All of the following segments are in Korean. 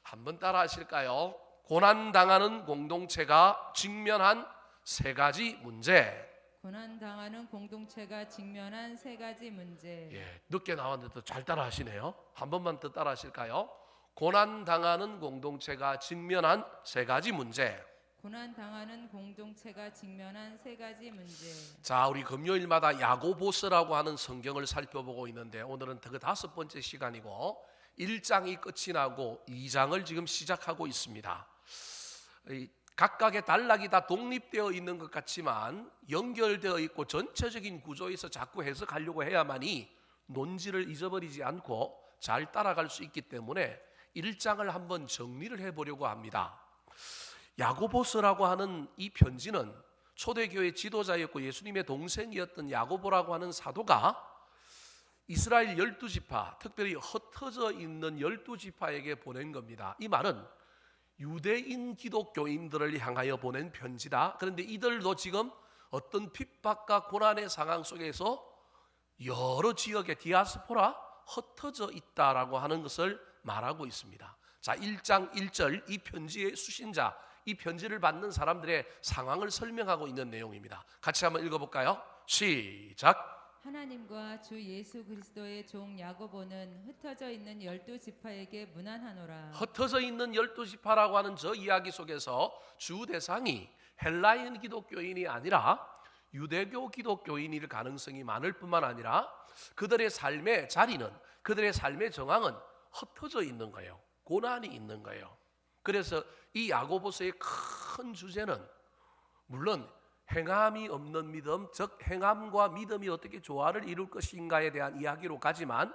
한번 따라 하실까요? 고난당하는 공동체가 직면한 세 가지 문제. 고난당하는 공동체가 직면한 세 가지 문제. 늦게 나왔는데도 잘 따라 하시네요. 한 번만 더 따라 하실까요? 고난당하는 공동체가 직면한 세 가지 문제. 고난당하는 공동체가 직면한 세 가지 문제. 자, 우리 금요일마다 야고보서라고 하는 성경을 살펴보고 있는데 오늘은 그 5번째 시간이고 1장이 끝이 나고 2장을 지금 시작하고 있습니다. 각각의 단락이 다 독립되어 있는 것 같지만 연결되어 있고 전체적인 구조에서 자꾸 해석하려고 해야만이 논지를 잊어버리지 않고 잘 따라갈 수 있기 때문에 1장을 한번 정리를 해보려고 합니다. 야고보서라고 하는 이 편지는 초대교회 지도자였고 예수님의 동생이었던 야고보라고 하는 사도가 이스라엘 12지파, 특별히 흩어져 있는 12지파에게 보낸 겁니다. 이 말은 유대인 기독교인들을 향하여 보낸 편지다. 그런데 이들도 지금 어떤 핍박과 고난의 상황 속에서 여러 지역의 디아스포라 흩어져 있다라고 하는 것을 말하고 있습니다. 자, 1장 1절 이 편지의 수신자, 이 편지를 받는 사람들의 상황을 설명하고 있는 내용입니다. 같이 한번 읽어볼까요? 시작. 하나님과 주 예수 그리스도의 종 야고보는 흩어져 있는 12지파에게 문안하노라. 흩어져 있는 12지파라고 하는 저 이야기 속에서 주 대상이 헬라인 기독교인이 아니라 유대교 기독교인일 가능성이 많을 뿐만 아니라 그들의 삶의 자리는, 그들의 삶의 정황은 흩어져 있는 거예요. 고난이 있는 거예요. 그래서 이 야고보서의 큰 주제는 물론 행함이 없는 믿음, 즉 행함과 믿음이 어떻게 조화를 이룰 것인가에 대한 이야기로 가지만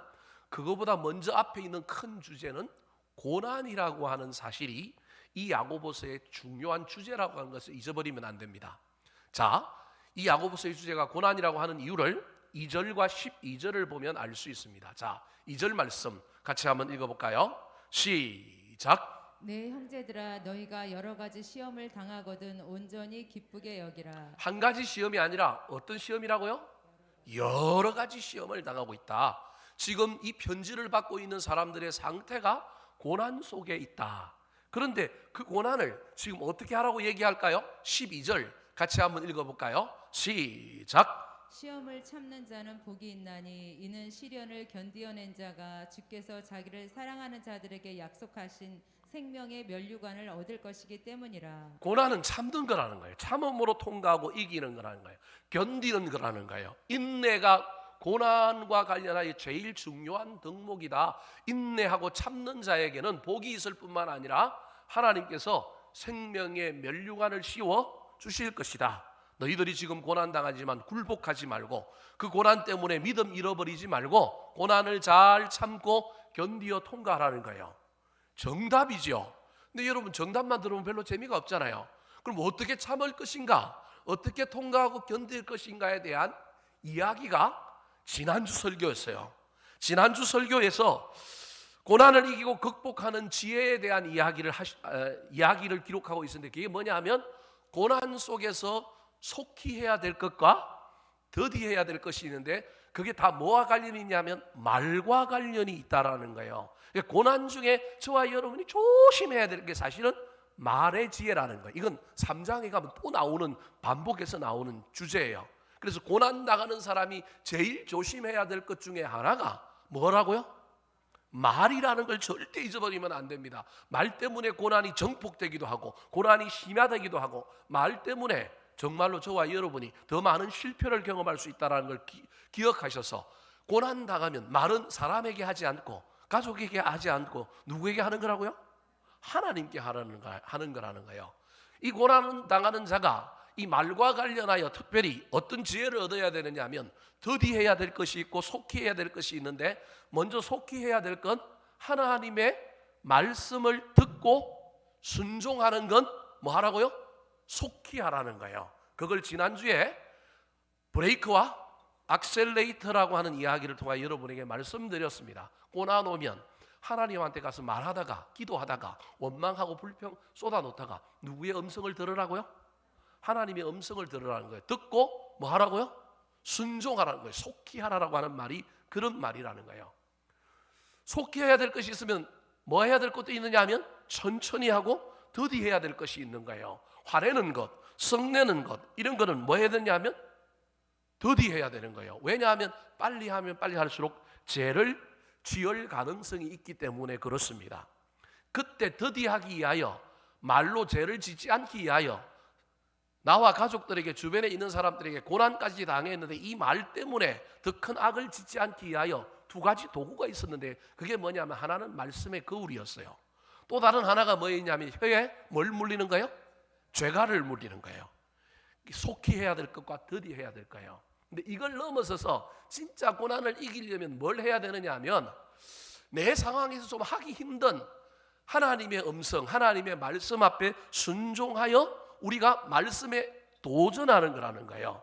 그거보다 먼저 앞에 있는 큰 주제는 고난이라고 하는 사실이 이 야고보서의 중요한 주제라고 하는 것을 잊어버리면 안 됩니다. 자, 이 야고보서의 주제가 고난이라고 하는 이유를 2절과 12절을 보면 알 수 있습니다. 자, 2절 말씀 같이 한번 읽어볼까요? 시작. 내 형제들아, 너희가 여러 가지 시험을 당하거든 온전히 기쁘게 여기라. 한 가지 시험이 아니라 어떤 시험이라고요? 여러 가지 시험을 당하고 있다. 지금 이 편지를 받고 있는 사람들의 상태가 고난 속에 있다. 그런데 그 고난을 지금 어떻게 하라고 얘기할까요? 12절 같이 한번 읽어볼까요? 시작. 시험을 참는 자는 복이 있나니 이는 시련을 견디어낸 자가 주께서 자기를 사랑하는 자들에게 약속하신 생명의 면류관을 얻을 것이기 때문이라. 고난은 참는 거라는 거예요. 참음으로 통과하고 이기는 거라는 거예요. 견디는 거라는 거예요. 인내가 고난과 관련하여 제일 중요한 덕목이다. 인내하고 참는 자에게는 복이 있을 뿐만 아니라 하나님께서 생명의 면류관을 씌워 주실 것이다. 너희들이 지금 고난당하지만 굴복하지 말고 그 고난 때문에 믿음 잃어버리지 말고 고난을 잘 참고 견디어 통과하라는 거예요. 정답이죠. 근데 여러분 정답만 들으면 별로 재미가 없잖아요. 그럼 어떻게 참을 것인가? 어떻게 통과하고 견딜 것인가에 대한 이야기가 지난주 설교였어요. 지난주 설교에서 고난을 이기고 극복하는 지혜에 대한 이야기를 기록하고 있었는데 그게 뭐냐 하면 고난 속에서 속히 해야 될 것과 더디해야 될 것이 있는데 그게 다 뭐와 관련이 있냐면 말과 관련이 있다라는 거예요. 고난 중에 저와 여러분이 조심해야 될 게 사실은 말의 지혜라는 거예요. 이건 3장에 가면 또 나오는, 반복해서 나오는 주제예요. 그래서 고난 당하는 사람이 제일 조심해야 될 것 중에 하나가 뭐라고요? 말이라는 걸 절대 잊어버리면 안 됩니다. 말 때문에 고난이 정폭되기도 하고 고난이 심화되기도 하고 말 때문에 정말로 저와 여러분이 더 많은 실패를 경험할 수 있다는 걸 기억하셔서 고난 당하면 말은 사람에게 하지 않고 가족에게 하지 않고 누구에게 하는 거라고요? 하나님께 하는 거라는 거예요. 이 고난 당하는 자가 이 말과 관련하여 특별히 어떤 지혜를 얻어야 되느냐 하면 더디해야 될 것이 있고 속히 해야 될 것이 있는데 먼저 속히 해야 될 건 하나님의 말씀을 듣고 순종하는 건 뭐 하라고요? 속히 하라는 거예요. 그걸 지난주에 브레이크와 악셀레이터라고 하는 이야기를 통해 여러분에게 말씀드렸습니다. 고난 오면 하나님한테 가서 말하다가 기도하다가 원망하고 불평 쏟아놓다가 누구의 음성을 들으라고요? 하나님의 음성을 들으라는 거예요. 듣고 뭐 하라고요? 순종하라는 거예요. 속히 하라고 하는 말이 그런 말이라는 거예요. 속히 해야 될 것이 있으면 뭐 해야 될 것도 있느냐 하면 천천히 하고 더디해야 될 것이 있는 거예요. 화내는 것, 성내는 것, 이런 거는 뭐 해야 되냐면 더디해야 되는 거예요. 왜냐하면 빨리 하면 빨리 할수록 죄를 지을 가능성이 있기 때문에 그렇습니다. 그때 더디하기 위하여, 말로 죄를 짓지 않기 위하여 나와 가족들에게, 주변에 있는 사람들에게 고난까지 당했는데 이 말 때문에 더 큰 악을 짓지 않기 위하여 두 가지 도구가 있었는데, 그게 뭐냐면 하나는 말씀의 거울이었어요. 또 다른 하나가 뭐였냐면 혀에 뭘 물리는 거예요? 죄가를 물리는 거예요. 속히 해야 될 것과 더디해야 될 거예요. 근데 이걸 넘어서서 진짜 고난을 이기려면 뭘 해야 되느냐 하면, 내 상황에서 좀 하기 힘든 하나님의 음성, 하나님의 말씀 앞에 순종하여 우리가 말씀에 도전하는 거라는 거예요.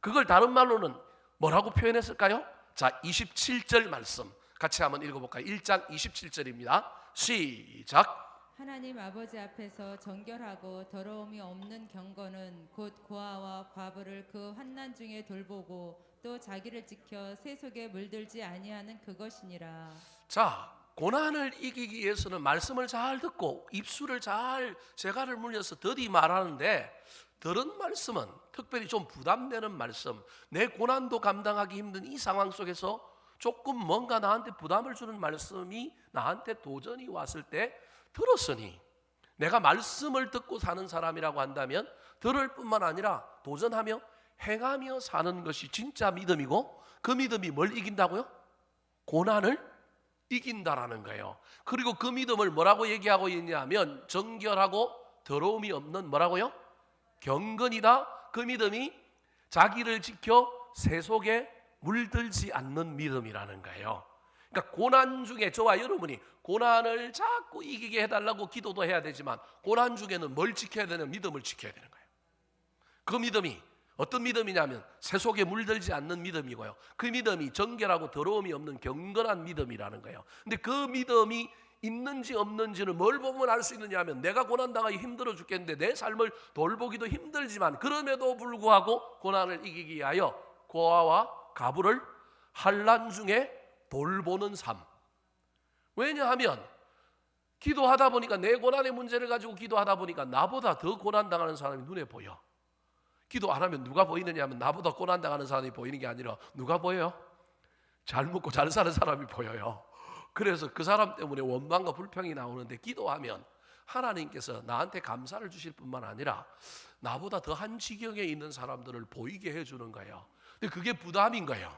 그걸 다른 말로는 뭐라고 표현했을까요? 자, 27절 말씀 같이 한번 읽어볼까요? 1장 27절입니다. 시작. 하나님 아버지 앞에서 정결하고 더러움이 없는 경건은 곧 고아와 과부를 그 환난 중에 돌보고 또 자기를 지켜 세 속에 물들지 아니하는 그것이니라. 자, 고난을 이기기 위해서는 말씀을 잘 듣고 입술을 잘 재갈을 물려서 더디 말하는데, 들은 말씀은 특별히 좀 부담되는 말씀, 내 고난도 감당하기 힘든 이 상황 속에서 조금 뭔가 나한테 부담을 주는 말씀이 나한테 도전이 왔을 때 들었으니, 내가 말씀을 듣고 사는 사람이라고 한다면 들을 뿐만 아니라 도전하며 행하며 사는 것이 진짜 믿음이고, 그 믿음이 뭘 이긴다고요? 고난을 이긴다라는 거예요. 그리고 그 믿음을 뭐라고 얘기하고 있냐면 정결하고 더러움이 없는 뭐라고요? 경건이다. 그 믿음이 자기를 지켜 세 속에 물들지 않는 믿음이라는 거예요. 그러니까 고난 중에 저와 여러분이 고난을 자꾸 이기게 해달라고 기도도 해야 되지만, 고난 중에는 뭘 지켜야 되는? 믿음을 지켜야 되는 거예요. 그 믿음이 어떤 믿음이냐면 세 속에 물들지 않는 믿음이고요. 그 믿음이 정결하고 더러움이 없는 경건한 믿음이라는 거예요. 근데 그 믿음이 있는지 없는지는 뭘 보면 알 수 있느냐 하면, 내가 고난당하기 힘들어 죽겠는데 내 삶을 돌보기도 힘들지만 그럼에도 불구하고 고난을 이기기 위하여 고아와 가부를 환난 중에 돌보는 삶. 왜냐하면 기도하다 보니까, 내 고난의 문제를 가지고 기도하다 보니까 나보다 더 고난당하는 사람이 눈에 보여. 기도 안 하면 누가 보이느냐 하면 나보다 고난당하는 사람이 보이는 게 아니라 누가 보여요? 잘 먹고 잘 사는 사람이 보여요. 그래서 그 사람 때문에 원망과 불평이 나오는데, 기도하면 하나님께서 나한테 감사를 주실 뿐만 아니라 나보다 더한 지경에 있는 사람들을 보이게 해주는 거예요. 근데 그게 부담인 거예요.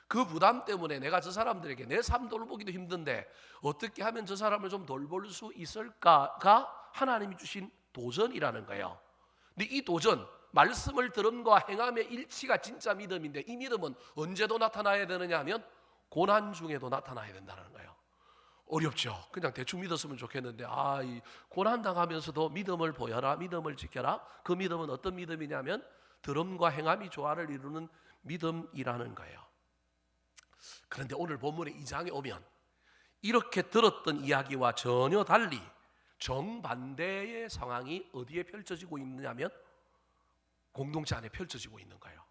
그 부담 때문에 내가 저 사람들에게 내 삶 돌보기도 힘든데 어떻게 하면 저 사람을 좀 돌볼 수 있을까가 하나님이 주신 도전이라는 거예요. 근데 이 도전, 말씀을 들음과 행함의 일치가 진짜 믿음인데, 이 믿음은 언제도 나타나야 되느냐 하면 고난 중에도 나타나야 된다는 거예요. 어렵죠. 그냥 대충 믿었으면 좋겠는데, 이 고난 당하면서도 믿음을 보여라, 믿음을 지켜라. 그 믿음은 어떤 믿음이냐면 들음과 행함이 조화를 이루는 믿음이라는 거예요. 그런데 오늘 본문의 2장에 오면 이렇게 들었던 이야기와 전혀 달리 정반대의 상황이 어디에 펼쳐지고 있느냐면 공동체 안에 펼쳐지고 있는 거예요.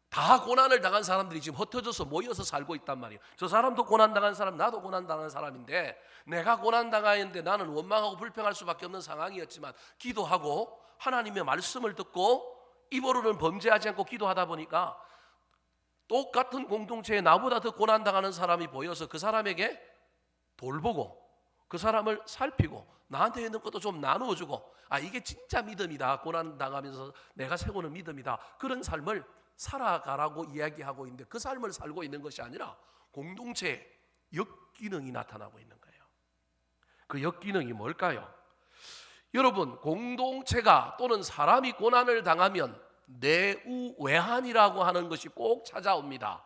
다 고난을 당한 사람들이 지금 흩어져서 모여서 살고 있단 말이에요. 저 사람도 고난당한 사람, 나도 고난당한 사람인데, 내가 고난당하는데 나는 원망하고 불평할 수밖에 없는 상황이었지만, 기도하고 하나님의 말씀을 듣고 입으로는 범죄하지 않고 기도하다 보니까 똑같은 공동체에 나보다 더 고난당하는 사람이 보여서 그 사람에게 돌보고 그 사람을 살피고 나한테 있는 것도 좀 나누어주고, 이게 진짜 믿음이다, 고난당하면서 내가 세우는 믿음이다, 그런 삶을 살아가라고 이야기하고 있는데, 그 삶을 살고 있는 것이 아니라 공동체에 역기능이 나타나고 있는 거예요. 그 역기능이 뭘까요? 여러분, 공동체가 또는 사람이 고난을 당하면 내우외환이라고 하는 것이 꼭 찾아옵니다.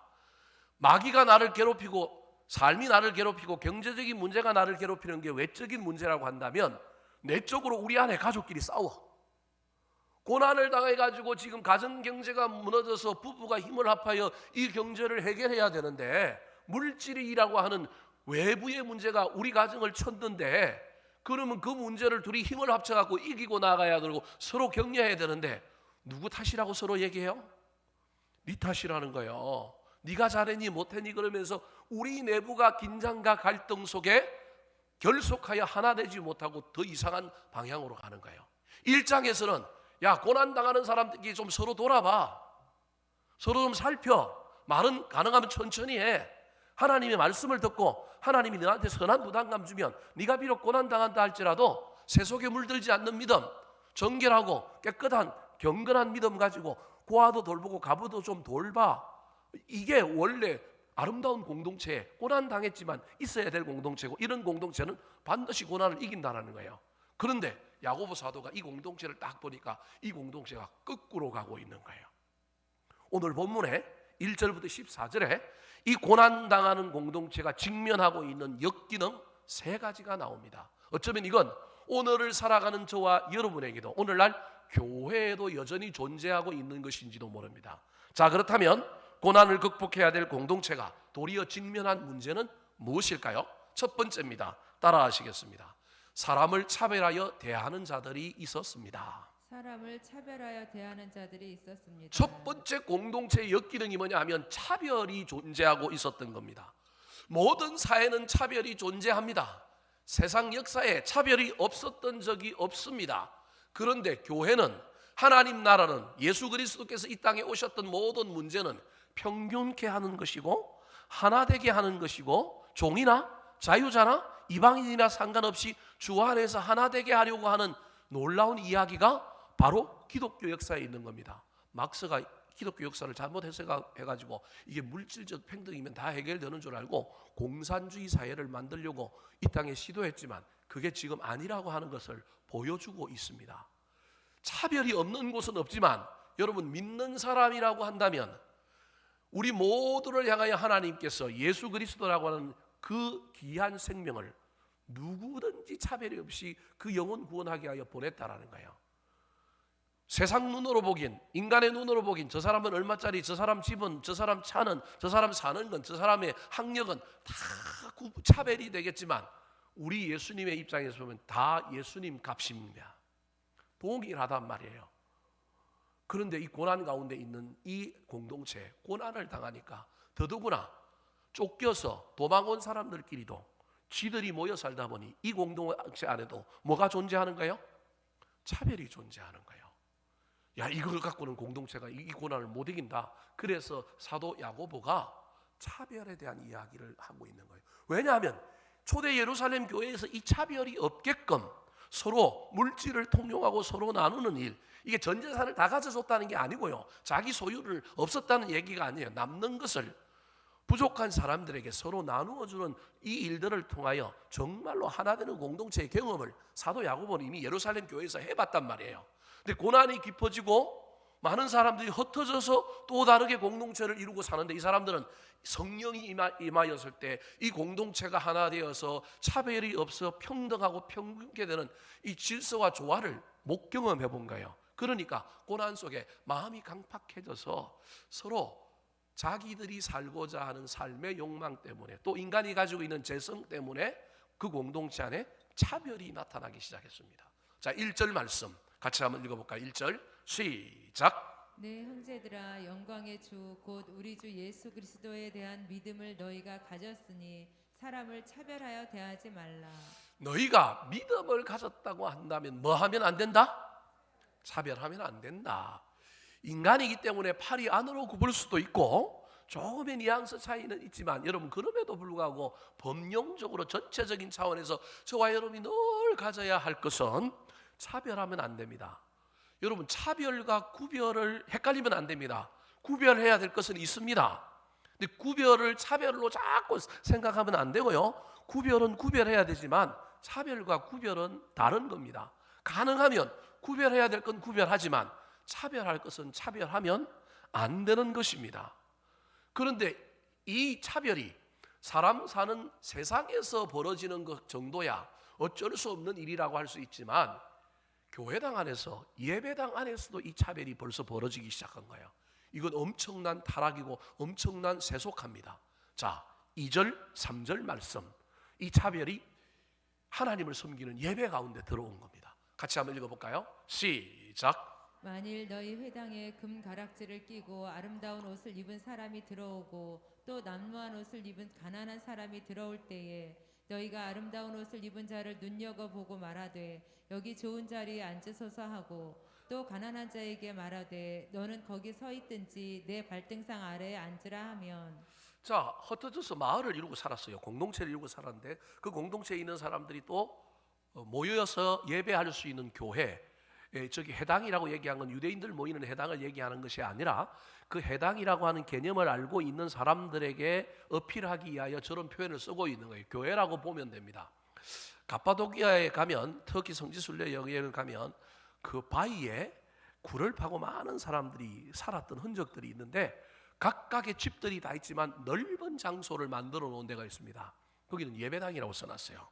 마귀가 나를 괴롭히고 삶이 나를 괴롭히고 경제적인 문제가 나를 괴롭히는 게 외적인 문제라고 한다면, 내적으로 우리 안에 가족끼리 싸워. 고난을 당해가지고 지금 가정 경제가 무너져서 부부가 힘을 합하여 이 경제를 해결해야 되는데, 물질이라고 하는 외부의 문제가 우리 가정을 쳤는데, 그러면 그 문제를 둘이 힘을 합쳐갖고 이기고 나가야 되고 서로 격려해야 되는데, 누구 탓이라고 서로 얘기해요? 네 탓이라는 거예요. 네가 잘했니 못했니 그러면서 우리 내부가 긴장과 갈등 속에 결속하여 하나 되지 못하고 더 이상한 방향으로 가는 거예요. 1장에서는 야, 고난당하는 사람들끼리 좀 서로 돌아봐, 서로 좀 살펴, 말은 가능하면 천천히 해. 하나님의 말씀을 듣고 하나님이 너한테 선한 부담감 주면 네가 비록 고난당한다 할지라도 세속에 물들지 않는 믿음, 정결하고 깨끗한 경건한 믿음 가지고 고아도 돌보고 가부도 좀 돌봐. 이게 원래 아름다운 공동체에 고난당했지만 있어야 될 공동체고, 이런 공동체는 반드시 고난을 이긴다는 거예요. 그런데 야고보 사도가 이 공동체를 딱 보니까 이 공동체가 거꾸로 가고 있는 거예요. 오늘 본문에 1절부터 14절에 이 고난당하는 공동체가 직면하고 있는 역기능 3가지가 나옵니다. 어쩌면 이건 오늘을 살아가는 저와 여러분에게도, 오늘날 교회에도 여전히 존재하고 있는 것인지도 모릅니다. 자, 그렇다면 고난을 극복해야 될 공동체가 도리어 직면한 문제는 무엇일까요? 첫 번째입니다. 따라하시겠습니다. 사람을 차별하여 대하는 자들이 있었습니다. 사람을 차별하여 대하는 자들이 있었습니다. 첫 번째 공동체의 역기능이 뭐냐 하면 차별이 존재하고 있었던 겁니다. 모든 사회는 차별이 존재합니다. 세상 역사에 차별이 없었던 적이 없습니다. 그런데 교회는, 하나님 나라는, 예수 그리스도께서 이 땅에 오셨던 모든 문제는 평균케 하는 것이고 하나 되게 하는 것이고, 종이나 자유자나 이방인이나 상관없이 주 안에서 하나 되게 하려고 하는 놀라운 이야기가 바로 기독교 역사에 있는 겁니다. 막스가 기독교 역사를 잘못 해석해가지고 이게 물질적 평등이면 다 해결되는 줄 알고 공산주의 사회를 만들려고 이 땅에 시도했지만 그게 지금 아니라고 하는 것을 보여주고 있습니다. 차별이 없는 곳은 없지만 여러분, 믿는 사람이라고 한다면 우리 모두를 향하여 하나님께서 예수 그리스도라고 하는 그 귀한 생명을 누구든지 차별이 없이 그 영혼 구원하게 하여 보냈다라는 거예요. 세상 눈으로 보긴, 인간의 눈으로 보긴 저 사람은 얼마짜리, 저 사람 집은, 저 사람 차는, 저 사람 사는 건, 저 사람의 학력은 다 차별이 되겠지만 우리 예수님의 입장에서 보면 다 예수님 값입니다. 동일하단 말이에요. 그런데 이 고난 가운데 있는 이 공동체, 고난을 당하니까 더더구나 쫓겨서 도망 온 사람들끼리도 지들이 모여 살다 보니 이 공동체 안에도 뭐가 존재하는가요? 차별이 존재하는 거예요. 야, 이걸 갖고는 공동체가 이 고난을 못 이긴다. 그래서 사도 야고보가 차별에 대한 이야기를 하고 있는 거예요. 왜냐하면 초대 예루살렘 교회에서 이 차별이 없게끔 서로 물질을 통용하고 서로 나누는 일, 이게 전 재산을 다 가져줬다는 게 아니고요, 자기 소유를 없었다는 얘기가 아니에요. 남는 것을 부족한 사람들에게 서로 나누어주는 이 일들을 통하여 정말로 하나 되는 공동체의 경험을 사도 야고보는 이미 예루살렘 교회에서 해봤단 말이에요. 근데 고난이 깊어지고 많은 사람들이 흩어져서 또 다르게 공동체를 이루고 사는데, 이 사람들은 성령이 임하였을 때 이 공동체가 하나 되어서 차별이 없어 평등하고 평균케 되는 이 질서와 조화를 못 경험해 본 거예요. 그러니까 고난 속에 마음이 강팍해져서 서로 자기들이 살고자 하는 삶의 욕망 때문에, 또 인간이 가지고 있는 재성 때문에 그 공동체 안에 차별이 나타나기 시작했습니다. 자, 1절 말씀 같이 한번 읽어볼까요? 1절 시작. 내 형제들아, 영광의 주 곧 우리 주 예수 그리스도에 대한 믿음을 너희가 가졌으니 사람을 차별하여 대하지 말라. 너희가 믿음을 가졌다고 한다면 뭐 하면 안 된다? 차별하면 안 된다. 인간이기 때문에 팔이 안으로 굽을 수도 있고 조금의 뉘앙스 차이는 있지만, 여러분 그럼에도 불구하고 법령적으로 전체적인 차원에서 저와 여러분이 늘 가져야 할 것은 차별하면 안 됩니다. 여러분, 차별과 구별을 헷갈리면 안 됩니다. 구별해야 될 것은 있습니다. 근데 구별을 차별로 자꾸 생각하면 안 되고요, 구별은 구별해야 되지만 차별과 구별은 다른 겁니다. 가능하면 구별해야 될 건 구별하지만 차별할 것은 차별하면 안 되는 것입니다. 그런데 이 차별이 사람 사는 세상에서 벌어지는 것 정도야 어쩔 수 없는 일이라고 할 수 있지만, 교회당 안에서, 예배당 안에서도 이 차별이 벌써 벌어지기 시작한 거예요. 이건 엄청난 타락이고 엄청난 세속합니다. 자, 2절 3절 말씀, 이 차별이 하나님을 섬기는 예배 가운데 들어온 겁니다. 같이 한번 읽어볼까요? 시작. 만일 너희 회당에 금 가락지를 끼고 아름다운 옷을 입은 사람이 들어오고 또 남루한 옷을 입은 가난한 사람이 들어올 때에 너희가 아름다운 옷을 입은 자를 눈여겨보고 말하되 여기 좋은 자리에 앉으소서 하고 또 가난한 자에게 말하되 너는 거기 서 있든지 내 발등상 아래에 앉으라 하면 자, 흩어져서 마을을 이루고 살았어요. 공동체를 이루고 살았는데 그 공동체에 있는 사람들이 또 모여서 예배할 수 있는 교회, 저기 해당이라고 얘기한 건 유대인들 모이는 해당을 얘기하는 것이 아니라 그 해당이라고 하는 개념을 알고 있는 사람들에게 어필하기 위하여 저런 표현을 쓰고 있는 거예요. 교회라고 보면 됩니다. 갑바도기아에 가면, 터키 성지순례 여행을 가면 그 바위에 굴을 파고 많은 사람들이 살았던 흔적들이 있는데 각각의 집들이 다 있지만 넓은 장소를 만들어 놓은 데가 있습니다. 거기는 예배당이라고 써놨어요.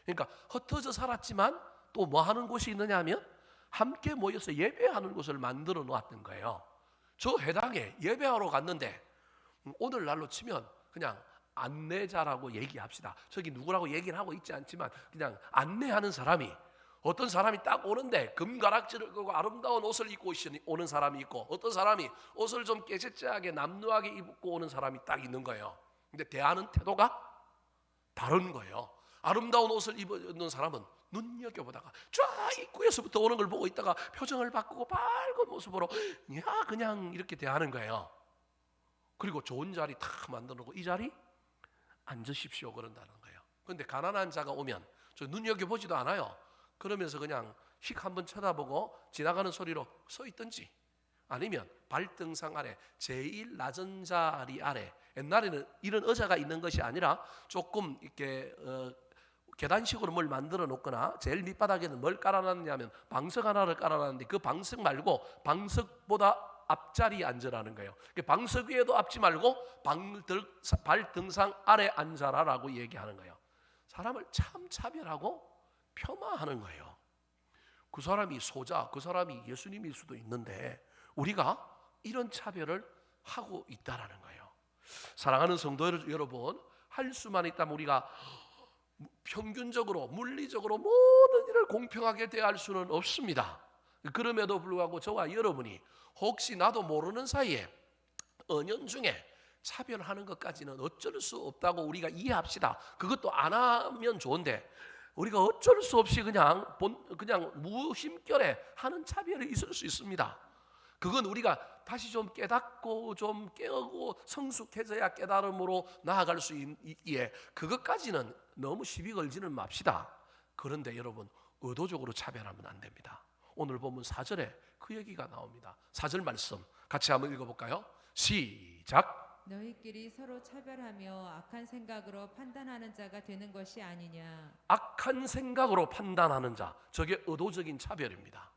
그러니까 흩어져 살았지만 또 뭐 하는 곳이 있느냐 하면 함께 모여서 예배하는 곳을 만들어 놓았던 거예요. 저 해당에 예배하러 갔는데 오늘날로 치면 그냥 안내자라고 얘기합시다. 저기 누구라고 얘기를 하고 있지 않지만 그냥 안내하는 사람이, 어떤 사람이 딱 오는데 금가락지를 끄고 아름다운 옷을 입고 오는 사람이 있고, 어떤 사람이 옷을 좀 깨끗하게 남루하게 입고 오는 사람이 딱 있는 거예요. 근데 대하는 태도가 다른 거예요. 아름다운 옷을 입는 사람은 눈여겨보다가 쫙 입구에서부터 오는 걸 보고 있다가 표정을 바꾸고 밝은 모습으로 야 그냥 이렇게 대하는 거예요. 그리고 좋은 자리 탁 만들어 놓고 이 자리 앉으십시오 그런다는 거예요. 그런데 가난한 자가 오면 저 눈여겨보지도 않아요. 그러면서 그냥 휙 한번 쳐다보고 지나가는 소리로 서 있든지 아니면 발등상 아래 제일 낮은 자리 아래, 옛날에는 이런 의자가 있는 것이 아니라 조금 이렇게 계단식으로 뭘 만들어 놓거나 제일 밑바닥에는 뭘 깔아놨냐면 방석 하나를 깔아놨는데 그 방석 말고 방석보다 앞자리에 앉으라는 거예요. 방석 위에도 앉지 말고 발등상 아래 앉아라라고 얘기하는 거예요. 사람을 참 차별하고 폄하하는 거예요. 그 사람이 소자, 그 사람이 예수님일 수도 있는데 우리가 이런 차별을 하고 있다라는 거예요. 사랑하는 성도 여러분, 할 수만 있다면 우리가 평균적으로 물리적으로 모든 일을 공평하게 대할 수는 없습니다. 그럼에도 불구하고 저와 여러분이 혹시 나도 모르는 사이에 은연중에 차별하는 것까지는 어쩔 수 없다고 우리가 이해합시다. 그것도 안 하면 좋은데 우리가 어쩔 수 없이 그냥 무심결에 하는 차별이 있을 수 있습니다. 그건 우리가 다시 좀 깨닫고 좀 깨우고 성숙해져야 깨달음으로 나아갈 수 있기에 그것까지는 너무 시비 걸지는 맙시다. 그런데 여러분 의도적으로 차별하면 안 됩니다. 오늘 보면 4절에 그 얘기가 나옵니다. 4절 말씀 같이 한번 읽어볼까요? 시작. 너희끼리 서로 차별하며 악한 생각으로 판단하는 자가 되는 것이 아니냐. 악한 생각으로 판단하는 자, 저게 의도적인 차별입니다.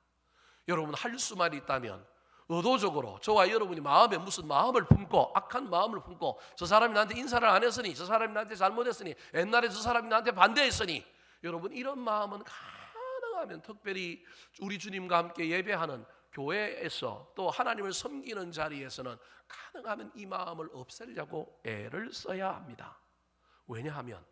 여러분 할 수만 있다면 의도적으로 저와 여러분이 마음에 무슨 마음을 품고 악한 마음을 품고 저 사람이 나한테 인사를 안 했으니, 저 사람이 나한테 잘못했으니, 옛날에 저 사람이 나한테 반대했으니, 여러분 이런 마음은 가능하면 특별히 우리 주님과 함께 예배하는 교회에서 또 하나님을 섬기는 자리에서는 가능하면 이 마음을 없애려고 애를 써야 합니다. 왜냐하면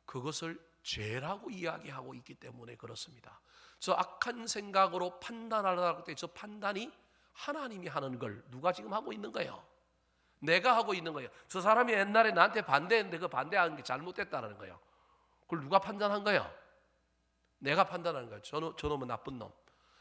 그것을 죄라고 이야기하고 있기 때문에 그렇습니다. 저 악한 생각으로 판단하려고 할 때 저 판단이 하나님이 하는 걸 누가 지금 하고 있는 거예요? 내가 하고 있는 거예요. 저 사람이 옛날에 나한테 반대했는데 그 반대하는 게 잘못됐다는 거예요. 그걸 누가 판단한 거예요? 내가 판단하는 거예요. 저놈은 나쁜 놈.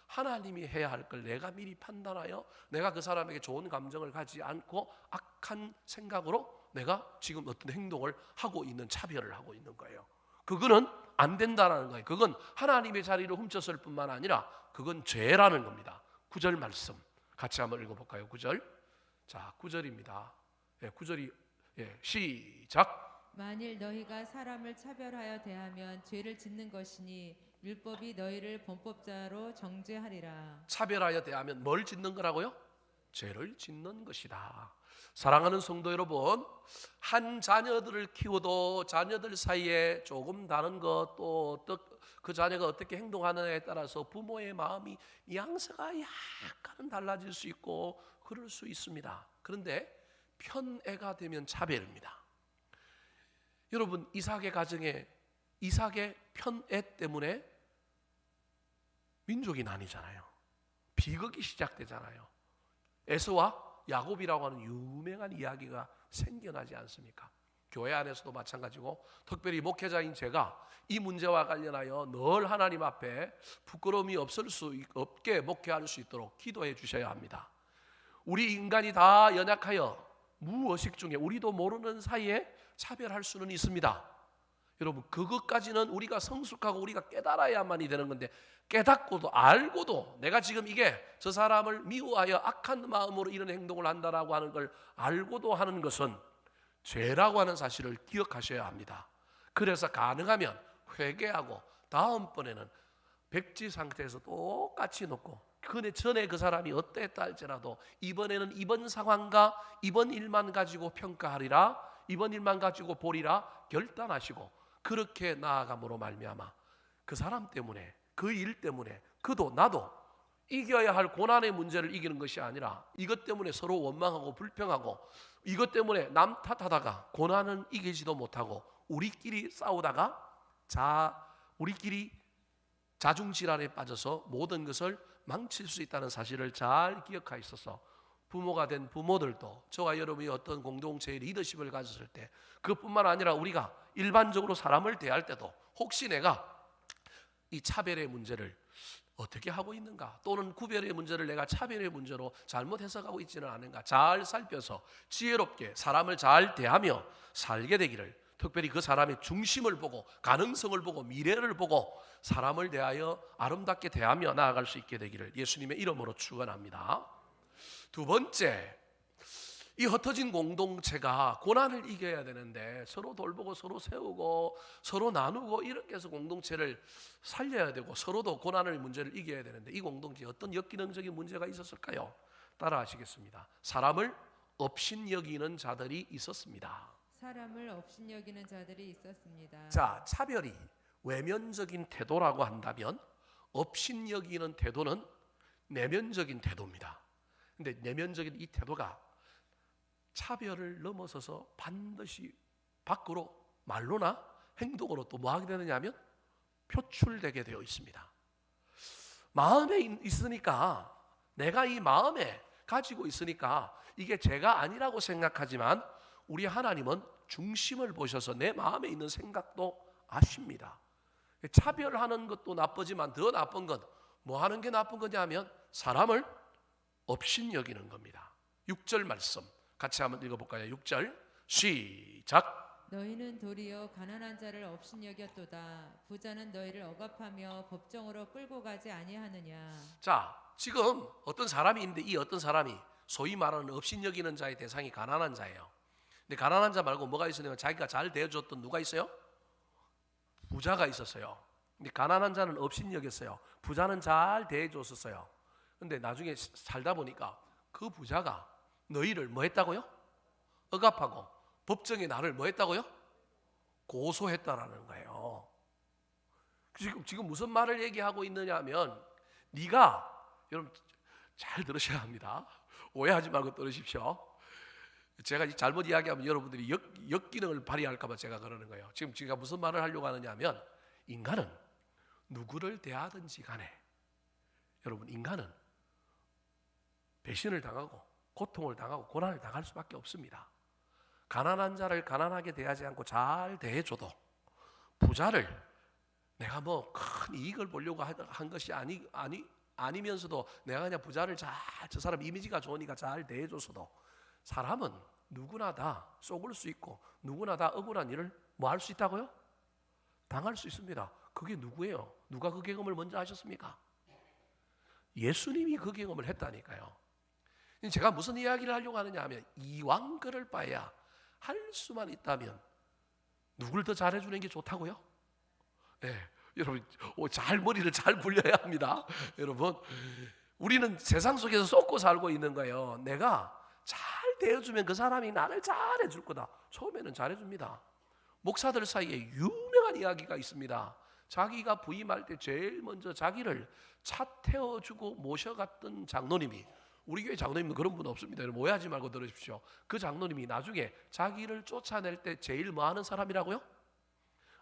하나님이 해야 할 걸 내가 미리 판단하여 내가 그 사람에게 좋은 감정을 가지지 않고 악한 생각으로 내가 지금 어떤 행동을 하고 있는, 차별을 하고 있는 거예요. 그거는 안 된다는 거예요. 그건 하나님의 자리를 훔쳤을 뿐만 아니라 그건 죄라는 겁니다. 9절 말씀 같이 한번 읽어볼까요? 9절. 자, 9절입니다. 9절이 시작. 만일 너희가 사람을 차별하여 대하면 죄를 짓는 것이니 율법이 너희를 범법자로 정죄하리라. 차별하여 대하면 뭘 짓는 거라고요? 죄를 짓는 것이다. 사랑하는 성도 여러분, 한 자녀들을 키워도 자녀들 사이에 조금 다른 것, 또 그 자녀가 어떻게 행동하느냐에 따라서 부모의 마음이 양서가 약간은 달라질 수 있고 그럴 수 있습니다. 그런데 편애가 되면 차별입니다. 여러분 이삭의 가정에 이삭의 편애 때문에 민족이 나뉘잖아요. 비극이 시작되잖아요. 에서와 야곱이라고 하는 유명한 이야기가 생겨나지 않습니까? 교회 안에서도 마찬가지고 특별히 목회자인 제가 이 문제와 관련하여 늘 하나님 앞에 부끄러움이 없게 목회할 수 있도록 기도해 주셔야 합니다. 우리 인간이 다 연약하여 무의식 중에 우리도 모르는 사이에 차별할 수는 있습니다. 여러분, 그것까지는 우리가 성숙하고 우리가 깨달아야만이 되는 건데, 깨닫고도 알고도 내가 지금 이게 저 사람을 미워하여 악한 마음으로 이런 행동을 한다라고 하는 걸 알고도 하는 것은 죄라고 하는 사실을 기억하셔야 합니다. 그래서 가능하면 회개하고 다음번에는 백지 상태에서 똑같이 놓고 전에 그 사람이 어땠다 할지라도 이번에는 이번 상황과 이번 일만 가지고 평가하리라, 이번 일만 가지고 보리라 결단하시고 그렇게 나아감으로 말미암아 그 사람 때문에, 그 일 때문에 그도 나도 이겨야 할 고난의 문제를 이기는 것이 아니라 이것 때문에 서로 원망하고 불평하고 이것 때문에 남 탓하다가 고난은 이기지도 못하고 우리끼리 싸우다가 우리끼리 자중질환에 빠져서 모든 것을 망칠 수 있다는 사실을 잘 기억하였어서 부모가 된 부모들도 저와 여러분이 어떤 공동체의 리더십을 가졌을 때 그뿐만 아니라 우리가 일반적으로 사람을 대할 때도 혹시 내가 이 차별의 문제를 어떻게 하고 있는가, 또는 구별의 문제를 내가 차별의 문제로 잘못 해석하고 있지는 않은가 잘 살펴서 지혜롭게 사람을 잘 대하며 살게 되기를, 특별히 그 사람의 중심을 보고 가능성을 보고 미래를 보고 사람을 대하여 아름답게 대하며 나아갈 수 있게 되기를 예수님의 이름으로 축원합니다. 두 번째, 이 흩어진 공동체가 고난을 이겨야 되는데 서로 돌보고 서로 세우고 서로 나누고 이렇게 해서 공동체를 살려야 되고 서로도 고난의 문제를 이겨야 되는데 이 공동체에 어떤 역기능적인 문제가 있었을까요? 따라 하시겠습니다. 사람을 업신여기는 자들이 있었습니다. 사람을 업신여기는 자들이 있었습니다. 자, 차별이 외면적인 태도라고 한다면 업신여기는 태도는 내면적인 태도입니다. 근데 내면적인 이 태도가 차별을 넘어서서 반드시 밖으로 말로나 행동으로 또 뭐 하게 되느냐 하면 표출되게 되어 있습니다. 마음에 있으니까, 내가 이 마음에 가지고 있으니까 이게 죄가 아니라고 생각하지만 우리 하나님은 중심을 보셔서 내 마음에 있는 생각도 아십니다. 차별하는 것도 나쁘지만 더 나쁜 건 뭐 하는 게 나쁜 거냐 하면 사람을 업신여기는 겁니다. 6절 말씀 같이 한번 읽어볼까요? 6절 시작. 너희는 도리어 가난한 자를 업신여겼도다. 부자는 너희를 억압하며 법정으로 끌고 가지 아니하느냐. 자, 지금 어떤 사람이 있는데 이 어떤 사람이 소위 말하는 업신여기는 자의 대상이 가난한 자예요. 근데 가난한 자 말고 뭐가 있으냐면 자기가 잘 대해줬던 누가 있어요? 부자가 있었어요. 근데 가난한 자는 업신여겼어요. 부자는 잘 대해줬었어요. 근데 나중에 살다 보니까 그 부자가 너희를 뭐 했다고요? 억압하고 법정에 나를 뭐 했다고요? 고소했다라는 거예요. 지금 무슨 말을 얘기하고 있느냐 하면 네가, 여러분 잘 들으셔야 합니다. 오해하지 말고 들으십시오. 제가 잘못 이야기하면 여러분들이 역기능을 발휘할까 봐 제가 그러는 거예요. 지금 제가 무슨 말을 하려고 하느냐 하면 인간은 누구를 대하든지 간에 여러분 인간은 배신을 당하고 고통을 당하고 고난을 당할 수밖에 없습니다. 가난한 자를 가난하게 대하지 않고 잘 대해줘도 부자를 내가 뭐 큰 이익을 보려고 한 것이 아니면서도 내가 그냥 부자를 저 사람 이미지가 좋으니까 잘 대해줬어도 사람은 누구나 다 속을 수 있고 누구나 다 억울한 일을 뭐 할 수 있다고요? 당할 수 있습니다. 그게 누구예요? 누가 그 경험을 먼저 하셨습니까? 예수님이 그 경험을 했다니까요. 제가 무슨 이야기를 하려고 하느냐 하면 이왕 그럴 바에야 할 수만 있다면 누굴 더 잘해주는 게 좋다고요? 네, 여러분 머리를 잘 굴려야 합니다. 여러분 우리는 세상 속에서 쏟고 살고 있는 거예요. 내가 잘 대해주면 그 사람이 나를 잘해줄 거다. 처음에는 잘해줍니다. 목사들 사이에 유명한 이야기가 있습니다. 자기가 부임할 때 제일 먼저 자기를 차 태워주고 모셔갔던 장로님이, 우리 교회 장로님은 그런 분 없습니다. 여러분 오해하지 말고 들으십시오. 그 장로님이 나중에 자기를 쫓아낼 때 제일 뭐 하는 사람이라고요?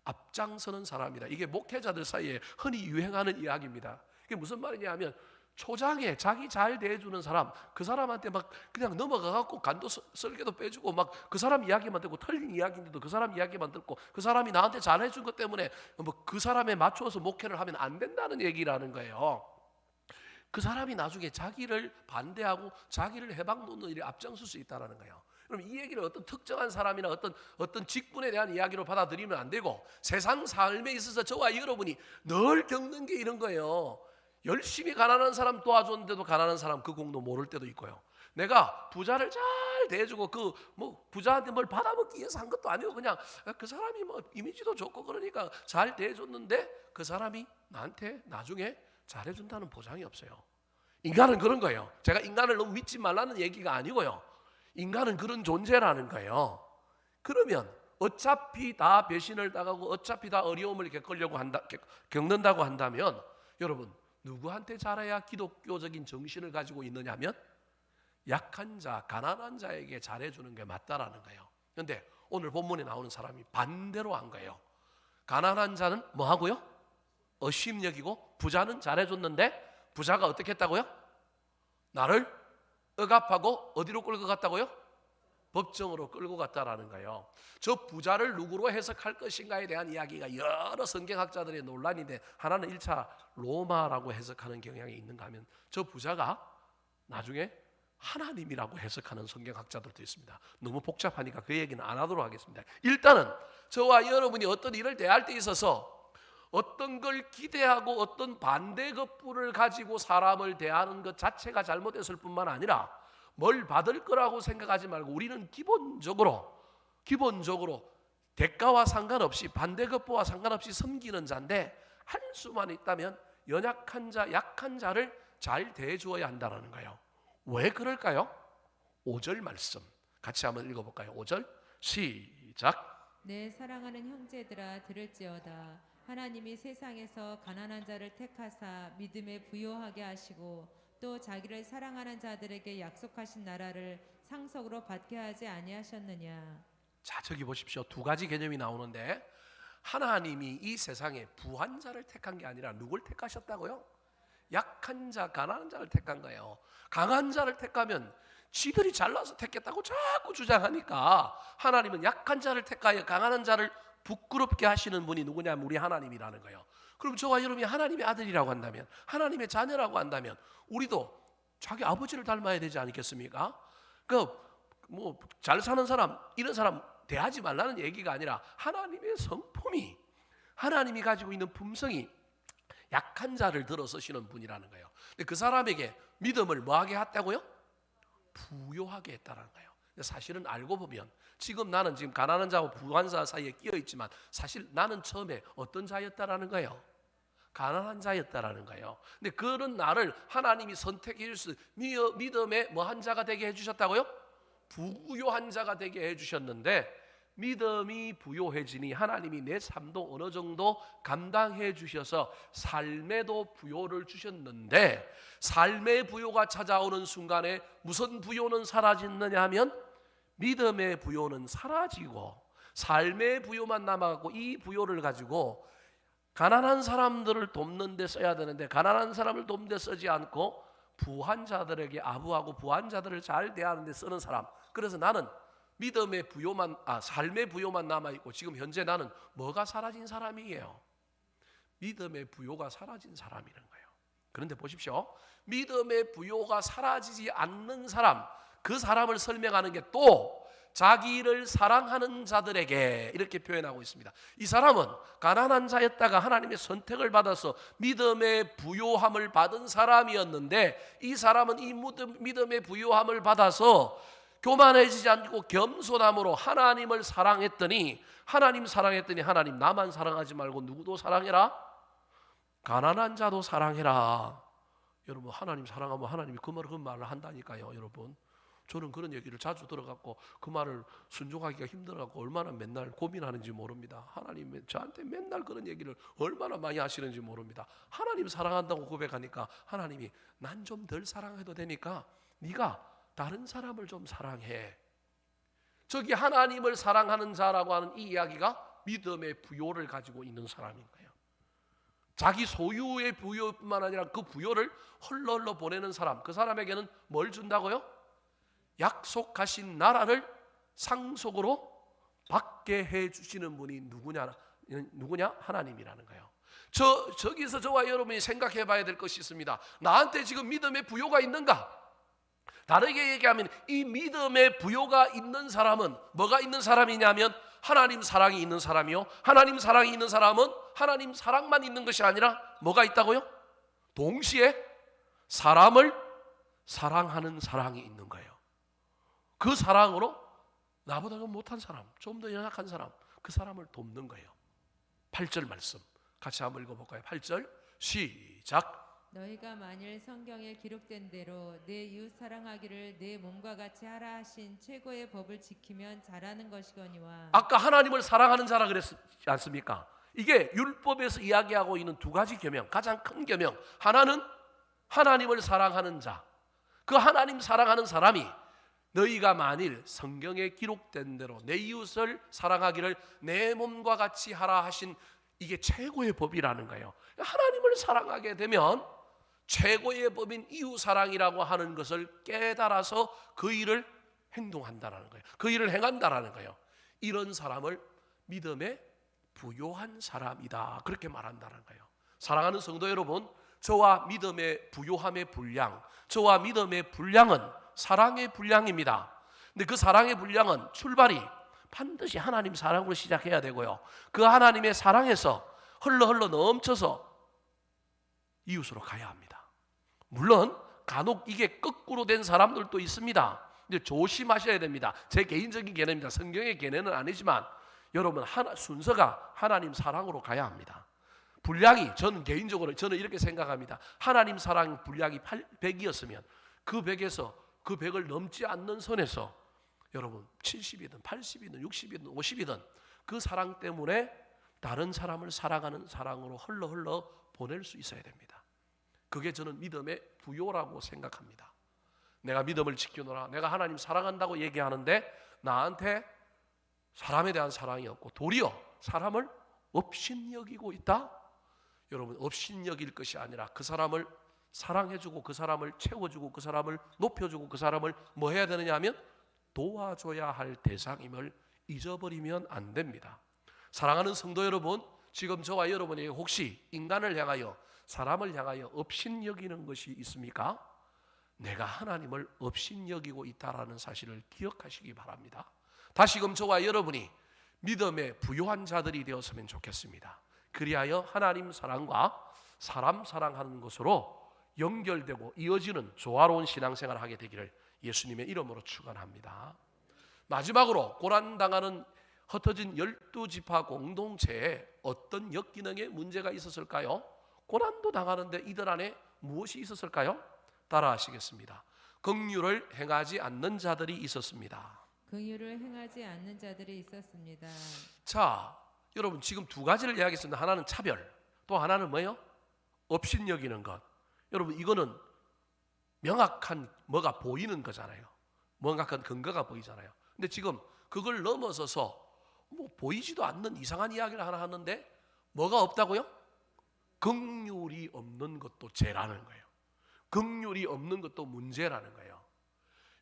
앞장서는 사람이다. 이게 목회자들 사이에 흔히 유행하는 이야기입니다. 이게 무슨 말이냐 하면 초장에 자기 잘 대해주는 사람, 그 사람한테 막 그냥 넘어가갖고 간도 썰개도 빼주고 막 그 사람 이야기만 듣고, 틀린 이야기인데도 그 사람 이야기만 듣고, 그 사람이 나한테 잘해준 것 때문에 뭐 그 사람에 맞춰서 목회를 하면 안 된다는 얘기라는 거예요. 그 사람이 나중에 자기를 반대하고 자기를 해방 놓는 일에 앞장설 수 있다는 거예요. 그럼 이 얘기를 어떤 특정한 사람이나 어떤 직분에 대한 이야기로 받아들이면 안 되고, 세상 삶에 있어서 저와 여러분이 늘 겪는 게 이런 거예요. 열심히 가난한 사람 도와줬는데도 가난한 사람 그 공도 모를 때도 있고요. 내가 부자를 잘 대해주고 그 뭐 부자한테 뭘 받아먹기 위해서 한 것도 아니고 그냥 그 사람이 뭐 이미지도 좋고 그러니까 잘 대해줬는데 그 사람이 나한테 나중에 잘해준다는 보장이 없어요. 인간은 그런 거예요. 제가 인간을 너무 믿지 말라는 얘기가 아니고요. 인간은 그런 존재라는 거예요. 그러면 어차피 다 배신을 당하고 어차피 다 어려움을 겪는다고 한다면 여러분, 누구한테 잘해야 기독교적인 정신을 가지고 있느냐면 약한 자, 가난한 자에게 잘해주는 게 맞다라는 거예요. 그런데 오늘 본문에 나오는 사람이 반대로 한 거예요. 가난한 자는 뭐 하고요? 어심 여기고, 부자는 잘해줬는데 부자가 어떻게 했다고요? 나를 억압하고 어디로 끌고 갔다고요? 법정으로 끌고 갔다라는 거예요. 저 부자를 누구로 해석할 것인가에 대한 이야기가 여러 성경학자들의 논란인데, 하나는 1차 로마라고 해석하는 경향이 있는가 하면 저 부자가 나중에 하나님이라고 해석하는 성경학자들도 있습니다. 너무 복잡하니까 그 얘기는 안 하도록 하겠습니다. 일단은 저와 여러분이 어떤 일을 대할 때 있어서 어떤 걸 기대하고 어떤 반대급부를 가지고 사람을 대하는 것 자체가 잘못됐을 뿐만 아니라 뭘 받을 거라고 생각하지 말고, 우리는 기본적으로 대가와 상관없이 반대급부와 상관없이 섬기는 자인데, 할 수만 있다면 연약한 자, 약한 자를 잘 대해주어야 한다는 거예요. 왜 그럴까요? 5절 말씀 같이 한번 읽어볼까요? 5절 시작. 내 사랑하는 형제들아 들을지어다. 하나님이 세상에서 가난한 자를 택하사 믿음에 부요하게 하시고 또 자기를 사랑하는 자들에게 약속하신 나라를 상속으로 받게 하지 아니하셨느냐. 자, 저기 보십시오. 두 가지 개념이 나오는데, 하나님이 이 세상에 부한 자를 택한 게 아니라 누굴 택하셨다고요? 약한 자, 가난한 자를 택한 거예요. 강한 자를 택하면 지들이 잘나서 택했다고 자꾸 주장하니까, 하나님은 약한 자를 택하여 강한 자를 부끄럽게 하시는 분이 누구냐면 우리 하나님이라는 거예요. 그럼 저와 여러분이 하나님의 아들이라고 한다면, 하나님의 자녀라고 한다면 우리도 자기 아버지를 닮아야 되지 않겠습니까? 뭐 잘 사는 사람, 이런 사람 대하지 말라는 얘기가 아니라 하나님의 성품이, 하나님이 가지고 있는 품성이 약한 자를 들어서시는 분이라는 거예요. 근데 그 사람에게 믿음을 뭐하게 했다고요? 부요하게 했다는 거예요. 사실은 알고 보면 지금 나는 지금 가난한 자와 부한 자 사이에 끼어 있지만 사실 나는 처음에 어떤 자였다라는 거예요? 가난한 자였다라는 거예요. 근데 그런 나를 하나님이 선택해 주셔서 믿음의 뭐한 자가 되게 해주셨다고요? 부유한 자가 되게 해주셨는데, 믿음이 부요해지니 하나님이 내 삶도 어느 정도 감당해 주셔서 삶에도 부요를 주셨는데, 삶의 부요가 찾아오는 순간에 무슨 부요는 사라졌느냐 하면 믿음의 부요는 사라지고 삶의 부요만 남아가고, 이 부요를 가지고 가난한 사람들을 돕는 데 써야 되는데 가난한 사람을 돕는 데 쓰지 않고 부한 자들에게 아부하고 부한 자들을 잘 대하는 데 쓰는 사람. 그래서 나는 믿음의 부요만, 삶의 부요만 남아있고 지금 현재 나는 뭐가 사라진 사람이에요? 믿음의 부요가 사라진 사람이라는 거예요. 그런데 보십시오. 믿음의 부요가 사라지지 않는 사람, 그 사람을 설명하는 게 또 자기를 사랑하는 자들에게 이렇게 표현하고 있습니다. 이 사람은 가난한 자였다가 하나님의 선택을 받아서 믿음의 부요함을 받은 사람이었는데, 이 사람은 이 믿음의 부요함을 받아서 교만해지지 않고 겸손함으로 하나님을 사랑했더니, 하나님 나만 사랑하지 말고 누구도 사랑해라? 가난한 자도 사랑해라. 여러분, 하나님 사랑하면 하나님이 그 말을 한다니까요. 여러분, 저는 그런 얘기를 자주 들어갖고 그 말을 순종하기가 힘들어갖고 얼마나 맨날 고민하는지 모릅니다. 하나님 저한테 맨날 그런 얘기를 얼마나 많이 하시는지 모릅니다. 하나님 사랑한다고 고백하니까 하나님이 난 좀 덜 사랑해도 되니까 네가 다른 사람을 좀 사랑해. 저기 하나님을 사랑하는 자라고 하는 이 이야기가 믿음의 부요를 가지고 있는 사람인 거예요. 자기 소유의 부여뿐만 아니라 그 부여를 흘러 보내는 사람, 그 사람에게는 뭘 준다고요? 약속하신 나라를 상속으로 받게 해주시는 분이 누구냐? 하나님이라는 거예요. 저기서 저와 여러분이 생각해 봐야 될 것이 있습니다. 나한테 지금 믿음의 부요가 있는가? 다르게 얘기하면 이 믿음의 부요가 있는 사람은 뭐가 있는 사람이냐면 하나님 사랑이 있는 사람이요, 하나님 사랑이 있는 사람은 하나님 사랑만 있는 것이 아니라 뭐가 있다고요? 동시에 사람을 사랑하는 사랑이 있는 거예요. 그 사랑으로 나보다 좀 못한 사람, 좀 더 연약한 사람, 그 사람을 돕는 거예요. 8절 말씀 같이 한번 읽어볼까요? 8절 시작. 너희가 만일 성경에 기록된 대로 내 이웃 사랑하기를 내 몸과 같이 하라 하신 최고의 법을 지키면 잘하는 것이거니와. 아까 하나님을 사랑하는 자라 그랬지 않습니까? 이게 율법에서 이야기하고 있는 두 가지 계명, 가장 큰 계명. 하나는 하나님을 사랑하는 자, 그 하나님 사랑하는 사람이 너희가 만일 성경에 기록된 대로 내 이웃을 사랑하기를 내 몸과 같이 하라 하신, 이게 최고의 법이라는 거예요. 하나님을 사랑하게 되면 최고의 법인 이웃 사랑이라고 하는 것을 깨달아서 그 일을 행동한다라는 거예요. 그 일을 행한다라는 거예요. 이런 사람을 믿음에 부요한 사람이다, 그렇게 말한다는 거예요. 사랑하는 성도 여러분, 저와 믿음의 부요함의 분량, 저와 믿음의 분량은 사랑의 분량입니다. 근데 그 사랑의 분량은 출발이 반드시 하나님 사랑으로 시작해야 되고요, 그 하나님의 사랑에서 흘러 넘쳐서 이웃으로 가야 합니다. 물론 간혹 이게 거꾸로 된 사람들도 있습니다. 근데 조심하셔야 됩니다. 제 개인적인 개념입니다. 성경의 개념은 아니지만 여러분, 순서가 하나님 사랑으로 가야 합니다. 분량이, 저는 개인적으로 이렇게 생각합니다. 하나님 사랑 분량이 100이었으면 그 100에서 그 100을 넘지 않는 선에서 여러분 70이든 80이든 60이든 50이든 그 사랑 때문에 다른 사람을 사랑하는 사랑으로 흘러 보낼 수 있어야 됩니다. 그게 저는 믿음의 부요라고 생각합니다. 내가 믿음을 지켜노라, 내가 하나님 사랑한다고 얘기하는데 나한테 사람에 대한 사랑이 없고 도리어 사람을 업신여기고 있다? 여러분, 업신여길 것이 아니라 그 사람을 사랑해주고 그 사람을 채워주고 그 사람을 높여주고 그 사람을 뭐 해야 되느냐 하면 도와줘야 할 대상임을 잊어버리면 안 됩니다. 사랑하는 성도 여러분, 지금 저와 여러분이 혹시 인간을 향하여, 사람을 향하여 업신여기는 것이 있습니까? 내가 하나님을 업신여기고 있다라는 사실을 기억하시기 바랍니다. 다시금 저와 여러분이 믿음의 부요한 자들이 되었으면 좋겠습니다. 그리하여 하나님 사랑과 사람 사랑하는 것으로 연결되고 이어지는 조화로운 신앙생활을 하게 되기를 예수님의 이름으로 축원합니다. 마지막으로 고난당하는 흩어진 12지파 공동체에 어떤 역기능의 문제가 있었을까요? 고난도 당하는데 이들 안에 무엇이 있었을까요? 따라하시겠습니다. 긍휼을 행하지 않는 자들이 있었습니다. 긍휼을 행하지 않는 자들이 있었습니다. 자, 여러분, 지금 두 가지를 이야기했습니다. 하나는 차별, 또 하나는 뭐예요? 업신여기는 것. 여러분, 이거는 명확한 뭐가 보이는 거잖아요. 명확한 근거가 보이잖아요. 근데 지금 그걸 넘어서서 뭐 보이지도 않는 이상한 이야기를 하나 하는데 뭐가 없다고요? 긍휼이 없는 것도 죄라는 거예요. 긍휼이 없는 것도 문제라는 거예요.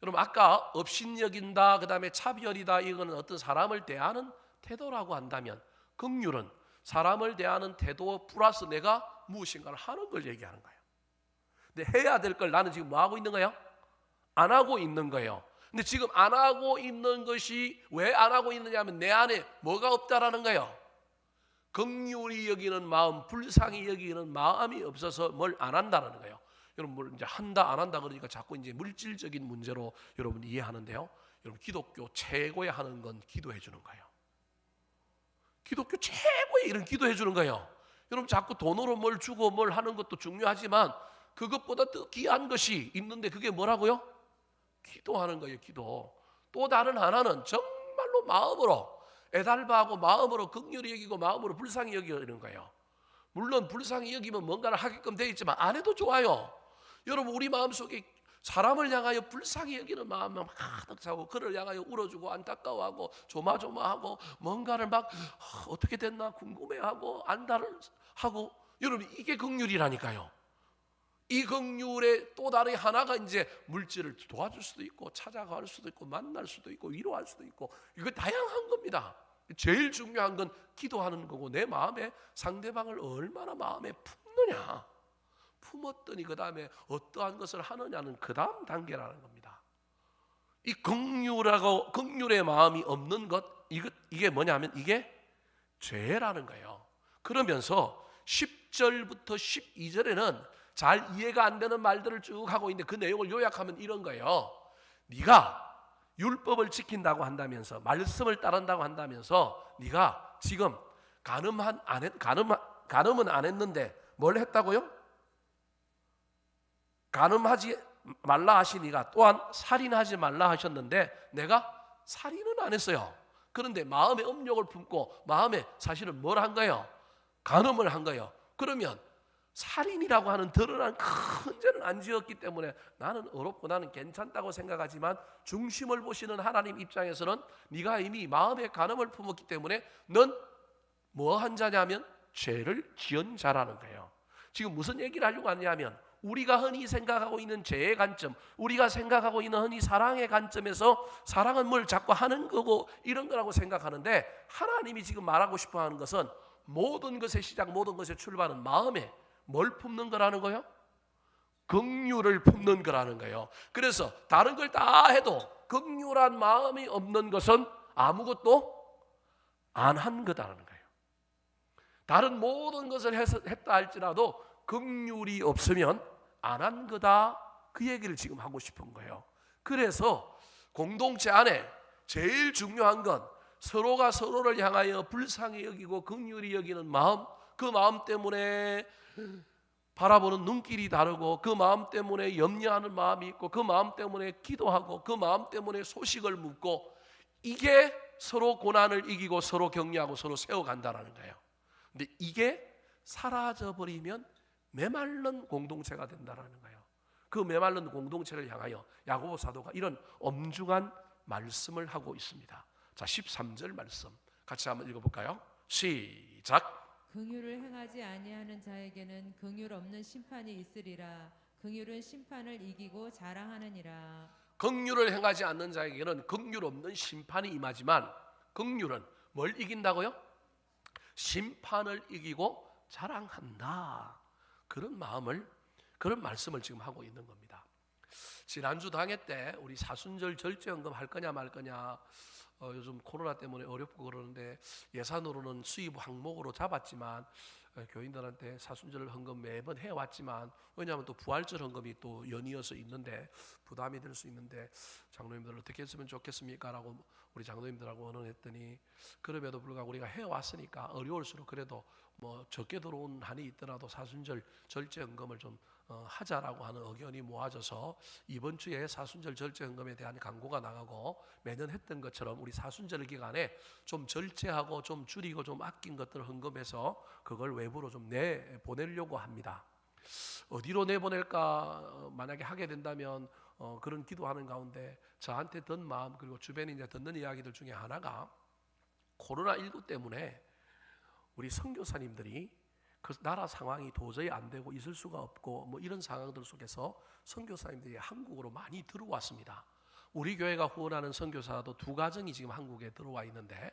여러분, 아까 업신여긴다, 그 다음에 차별이다, 이거는 어떤 사람을 대하는 태도라고 한다면, 긍휼은 사람을 대하는 태도 플러스 내가 무엇인가를 하는 걸 얘기하는 거예요. 근데 해야 될 걸 나는 지금 뭐 하고 있는 거예요? 안 하고 있는 거예요. 근데 지금 안 하고 있는 것이 왜 안 하고 있느냐 하면 내 안에 뭐가 없다라는 거예요. 긍휼히 여기는 마음, 불쌍히 여기는 마음이 없어서 뭘 안 한다는 거예요. 여러분, 뭘 이제 한다 안 한다 그러니까 자꾸 이제 물질적인 문제로 여러분 이해하는데요. 여러분, 기독교 최고의 하는 건 기도해 주는 거예요. 기독교 최고의 일은 기도해 주는 거예요. 여러분, 자꾸 돈으로 뭘 주고 뭘 하는 것도 중요하지만 그것보다 더 귀한 것이 있는데 그게 뭐라고요? 기도하는 거예요. 기도. 또 다른 하나는 정말로 마음으로 애달바하고 마음으로 긍휼히 여기고 마음으로 불쌍히 여기는 거예요. 물론 불쌍히 여기면 뭔가를 하게끔 되어 있지만 안 해도 좋아요. 여러분, 우리 마음속에 사람을 향하여 불쌍히 여기는 마음만 가득 차고 그를 향하여 울어주고 안타까워하고 조마조마하고 뭔가를 막 어떻게 됐나 궁금해하고 안달을 하고 여러분 이게 긍휼이라니까요. 이 긍휼의 또 다른 하나가 이제 물질을 도와줄 수도 있고 찾아갈 수도 있고 만날 수도 있고 위로할 수도 있고 이거 다양한 겁니다. 제일 중요한 건 기도하는 거고 내 마음에 상대방을 얼마나 마음에 품느냐. 품었더니 그 다음에 어떠한 것을 하느냐는 그 다음 단계라는 겁니다. 이 긍휼의 마음이 없는 것 이게 뭐냐면 이게 죄라는 거예요. 그러면서 10절부터 12절에는 잘 이해가 안 되는 말들을 쭉 하고 있는데 그 내용을 요약하면 이런 거예요. 네가 율법을 지킨다고 한다면서 말씀을 따른다고 한다면서 네가 지금 간음은 안 했는데 뭘 했다고요? 간음하지 말라 하시니가 또한 살인하지 말라 하셨는데 내가 살인은 안 했어요. 그런데 마음에 음욕을 품고 마음에 사실은 뭘 한 거예요? 간음을 한 거예요. 그러면 살인이라고 하는 드러난 큰 죄는 안 지었기 때문에 나는 어렵고 나는 괜찮다고 생각하지만 중심을 보시는 하나님 입장에서는 네가 이미 마음에 간음을 품었기 때문에 넌 뭐 한 자냐면 죄를 지은 자라는 거예요. 지금 무슨 얘기를 하려고 하냐면 우리가 흔히 생각하고 있는 죄의 관점, 우리가 생각하고 있는 흔히 사랑의 관점에서 사랑은 뭘 자꾸 하는 거고 이런 거라고 생각하는데 하나님이 지금 말하고 싶어 하는 것은 모든 것의 시작, 모든 것의 출발은 마음에 뭘 품는 거라는 거예요? 긍휼을 품는 거라는 거예요. 그래서 다른 걸 다 해도 긍휼한 마음이 없는 것은 아무것도 안 한 거다라는 거예요. 다른 모든 것을 했다 할지라도 긍휼이 없으면 안 한 거다, 그 얘기를 지금 하고 싶은 거예요. 그래서 공동체 안에 제일 중요한 건 서로가 서로를 향하여 불쌍히 여기고 긍휼히 여기는 마음, 그 마음 때문에 바라보는 눈길이 다르고 그 마음 때문에 염려하는 마음이 있고 그 마음 때문에 기도하고 그 마음 때문에 소식을 묻고 이게 서로 고난을 이기고 서로 격려하고 서로 세워간다는 거예요. 근데 이게 사라져버리면 메말른 공동체가 된다는 거예요. 그 메말른 공동체를 향하여 야고보 사도가 이런 엄중한 말씀을 하고 있습니다. 자, 13절 말씀 같이 한번 읽어볼까요? 시작. 긍휼을 행하지 아니하는 자에게는 긍휼 없는 심판이 있으리라. 긍휼은 심판을 이기고 자랑하느니라. 긍휼을 행하지 않는 자에게는 긍휼 없는 심판이 임하지만 긍휼은 뭘 이긴다고요? 심판을 이기고 자랑한다. 그런 말씀을 지금 하고 있는 겁니다. 지난주 당회 때 우리 사순절 절제헌금 할 거냐 말 거냐 요즘 코로나 때문에 어렵고 그러는데 예산으로는 수입 항목으로 잡았지만 교인들한테 사순절 헌금 매번 해왔지만 왜냐하면 또 부활절 헌금이 또 연이어서 있는데 부담이 될 수 있는데 장로님들 어떻게 했으면 좋겠습니까? 라고 우리 장로님들하고 의논했더니 그럼에도 불구하고 우리가 해왔으니까 어려울수록 그래도 뭐 적게 들어온 한이 있더라도 사순절 절제 헌금을 좀 하자라고 하는 의견이 모아져서 이번 주에 사순절 절제 헌금에 대한 광고가 나가고 매년 했던 것처럼 우리 사순절 기간에 좀 절제하고 좀 줄이고 좀 아낀 것들을 헌금해서 그걸 외부로 좀 내보내려고 합니다. 어디로 내보낼까 만약에 하게 된다면 그런 기도하는 가운데 저한테 든 마음 그리고 주변에 이제 듣는 이야기들 중에 하나가 코로나19 때문에 우리 선교사님들이 그 나라 상황이 도저히 안 되고 있을 수가 없고 뭐 이런 상황들 속에서 선교사님들이 한국으로 많이 들어왔습니다. 우리 교회가 후원하는 선교사도 2가정이 지금 한국에 들어와 있는데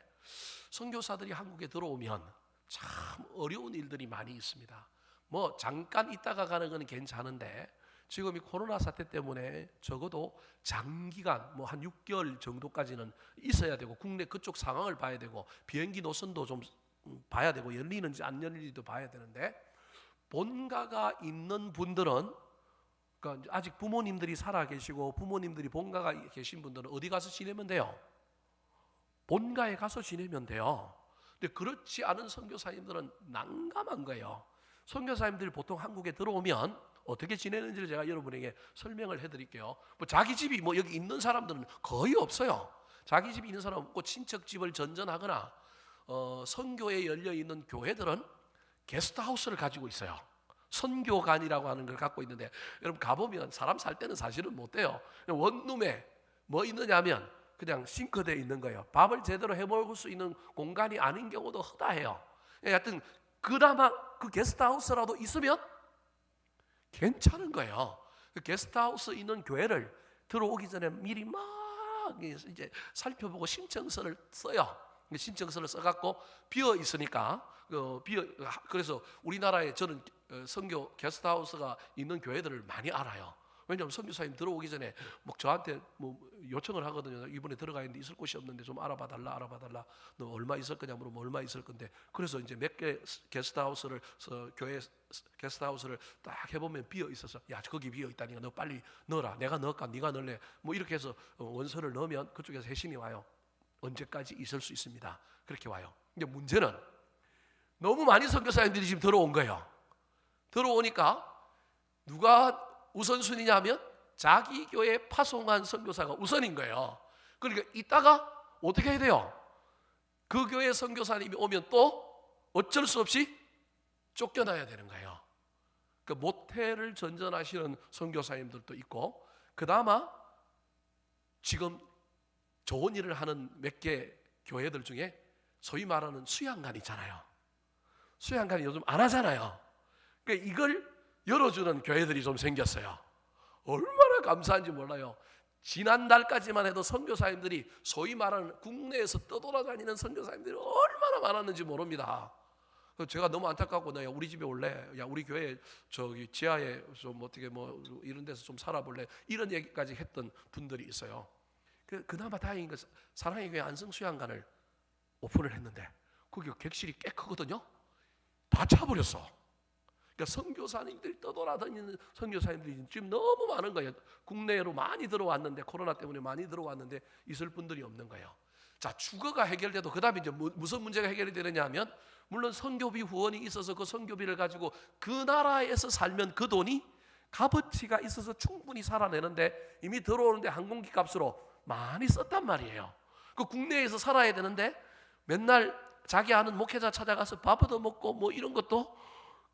선교사들이 한국에 들어오면 참 어려운 일들이 많이 있습니다. 뭐 잠깐 있다가 가는 건 괜찮은데 지금 이 코로나 사태 때문에 적어도 장기간 뭐 한 6개월 정도까지는 있어야 되고 국내 그쪽 상황을 봐야 되고 비행기 노선도 좀 봐야 되고 열리는지 안 열리는지도 봐야 되는데 본가가 있는 분들은 그러니까 아직 부모님들이 살아 계시고 부모님들이 본가가 계신 분들은 어디 가서 지내면 돼요? 본가에 가서 지내면 돼요. 근데 그렇지 않은 선교사님들은 난감한 거예요. 선교사님들이 보통 한국에 들어오면 어떻게 지내는지를 제가 여러분에게 설명을 해드릴게요. 뭐 자기 집이 뭐 여기 있는 사람들은 거의 없어요. 자기 집이 있는 사람 없고 친척 집을 전전하거나 선교에 열려 있는 교회들은 게스트하우스를 가지고 있어요. 선교관이라고 하는 걸 갖고 있는데 여러분 가보면 사람 살 때는 사실은 못 돼요. 원룸에 뭐 있느냐면 그냥 싱크대에 있는 거예요. 밥을 제대로 해 먹을 수 있는 공간이 아닌 경우도 허다해요. 하여튼 그나마 그 게스트하우스라도 있으면 괜찮은 거예요. 그 게스트하우스 있는 교회를 들어오기 전에 미리 막 이제 살펴보고 신청서를 써요. 신청서를 써갖고 비어 있으니까 그래서 우리나라에 저는 선교 게스트하우스가 있는 교회들을 많이 알아요. 왜냐하면 선교사님 들어오기 전에 뭐 저한테 뭐 요청을 하거든요. 이번에 들어가 있는데 있을 곳이 없는데 좀 알아봐 달라. 너 얼마 있을 거냐 물으면 얼마 있을 건데. 그래서 이제 몇 개 게스트하우스를 교회 게스트하우스를 딱 해보면 비어 있어서 야 거기 비어 있다니까 너 빨리 넣어라. 내가 넣을까 네가 넣을래. 뭐 이렇게 해서 원서를 넣으면 그쪽에서 회신이 와요. 언제까지 있을 수 있습니다. 그렇게 와요. 근데 문제는 너무 많이 선교사님들이 지금 들어온 거예요. 들어오니까 누가 우선순위냐면 자기 교회에 파송한 선교사가 우선인 거예요. 그러니까 이따가 어떻게 해야 돼요? 그 교회 선교사님이 오면 또 어쩔 수 없이 쫓겨나야 되는 거예요. 그 모텔을 전전하시는 선교사님들도 있고, 그나마 지금 좋은 일을 하는 몇 개 교회들 중에 소위 말하는 수양관 있잖아요. 수양관이 요즘 안 하잖아요. 그러니까 이걸 열어주는 교회들이 좀 생겼어요. 얼마나 감사한지 몰라요. 지난달까지만 해도 선교사님들이 소위 말하는 국내에서 떠돌아다니는 선교사님들이 얼마나 많았는지 모릅니다. 제가 너무 안타깝고 야 우리 집에 올래? 야 우리 교회 저기 지하에 좀 어떻게 뭐 이런 데서 좀 살아볼래? 이런 얘기까지 했던 분들이 있어요. 그나마 다행인 건 사랑의 교회 안성수양관을 오픈을 했는데 거기 객실이 꽤 크거든요. 다 차버렸어. 그러니까 선교사님들이 떠돌아다니는 선교사님들이 지금 너무 많은 거예요. 국내로 많이 들어왔는데 코로나 때문에 많이 들어왔는데 있을 분들이 없는 거예요. 자, 주거가 해결돼도 그 다음에 이제 무슨 문제가 해결이 되느냐면 물론 선교비 후원이 있어서 그 선교비를 가지고 그 나라에서 살면 그 돈이 값어치가 있어서 충분히 살아내는데 이미 들어오는데 항공기 값으로 많이 썼단 말이에요. 그 국내에서 살아야 되는데 맨날 자기 아는 목회자 찾아가서 밥 얻어먹고 뭐 이런 것도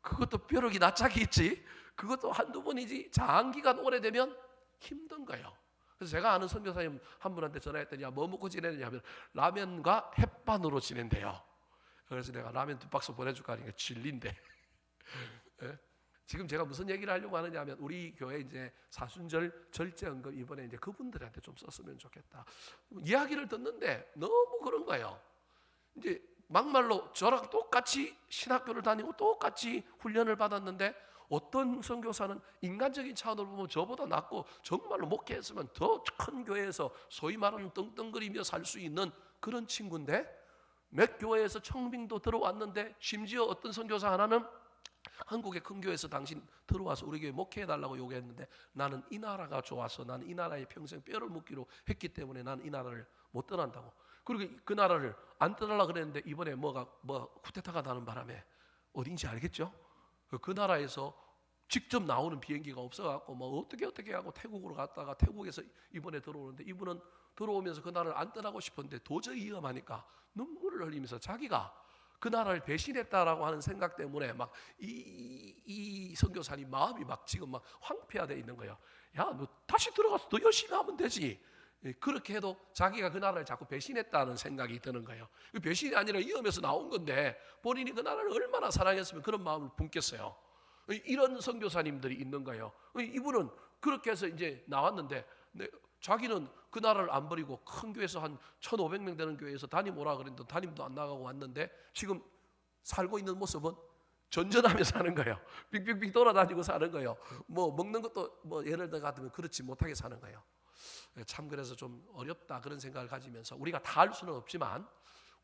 그것도 벼룩이 낯짝이 있지. 그것도 한두 번이지 장기간 오래되면 힘든 거예요. 그래서 제가 아는 선교사님 한 분한테 전화했더니 야, 뭐 먹고 지내느냐 하면 라면과 햇반으로 지낸대요. 그래서 내가 라면 2박스 보내줄까 하니까 진린데. 예? 지금 제가 무슨 얘기를 하려고 하느냐 하면 우리 교회 이제 사순절 절제헌금 이번에 이제 그분들한테 좀 썼으면 좋겠다. 이야기를 듣는데 너무 그런 거예요. 이제 막말로 저랑 똑같이 신학교를 다니고 똑같이 훈련을 받았는데 어떤 선교사는 인간적인 차원으로 보면 저보다 낫고 정말로 목회했으면 더 큰 교회에서 소위 말하는 떵떵거리며 살 수 있는 그런 친구인데 몇 교회에서 청빙도 들어왔는데 심지어 어떤 선교사 하나는 한국의 큰 교회에서 당신 들어와서 우리 교회 목회해달라고 요구했는데 나는 이 나라가 좋아서 나는 이 나라에 평생 뼈를 묻기로 했기 때문에 나는 이 나라를 못 떠난다고. 그리고 그 나라를 안 떠나려고 그랬는데 이번에 쿠데타가 나는 바람에 어딘지 알겠죠? 그 나라에서 직접 나오는 비행기가 없어갖고 뭐 어떻게 하고 태국으로 갔다가 태국에서 이번에 들어오는데 이분은 들어오면서 그 나라를 안 떠나고 싶었는데 도저히 위험하니까 눈물을 흘리면서 자기가 그 나라를 배신했다라고 하는 생각 때문에 막 이 선교사님 마음이 막 지금 막 황폐화되어 있는 거예요. 야, 너 다시 들어가서 더 열심히 하면 되지. 그렇게 해도 자기가 그 나라를 자꾸 배신했다는 생각이 드는 거예요. 배신이 아니라 위험해서 나온 건데 본인이 그 나라를 얼마나 사랑했으면 그런 마음을 품겠어요. 이런 선교사님들이 있는 거예요. 이분은 그렇게 해서 이제 나왔는데 자기는 그 나라를 안 버리고 큰 교회에서 한 1,500명 되는 교회에서 담임 오라 그랬는데 담임도 안 나가고 왔는데 지금 살고 있는 모습은 전전하며 사는 거예요. 빙빙빙 돌아다니고 사는 거예요. 뭐 먹는 것도 뭐 예를 들어 같으면 그렇지 못하게 사는 거예요. 참 그래서 좀 어렵다 그런 생각을 가지면서 우리가 다 할 수는 없지만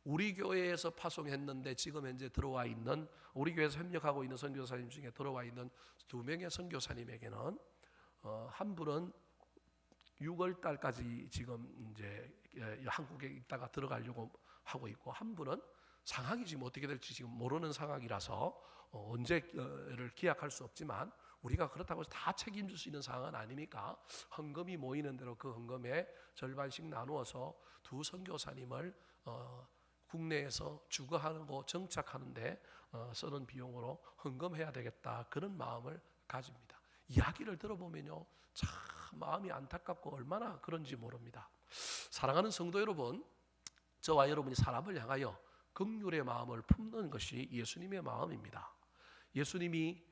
우리 교회에서 파송했는데 지금 현재 들어와 있는 우리 교회에서 협력하고 있는 선교사님 중에 들어와 있는 2명의 선교사님에게는 한 분은 6월 달까지 지금 이제 한국에 있다가 들어가려고 하고 있고 한 분은 상황이 지금 어떻게 될지 지금 모르는 상황이라서 언제를 기약할 수 없지만 우리가 그렇다고 해서 다 책임질 수 있는 상황은 아니니까 헌금이 모이는 대로 그 헌금의 절반씩 나누어서 두 선교사님을 국내에서 주거하고 정착하는데 쓰는 비용으로 헌금해야 되겠다 그런 마음을 가집니다. 이야기를 들어보면요 참 마음이 안타깝고 얼마나 그런지 모릅니다. 사랑하는 성도 여러분, 저와 여러분이 사람을 향하여 긍휼의 마음을 품는 것이 예수님의 마음입니다. 예수님이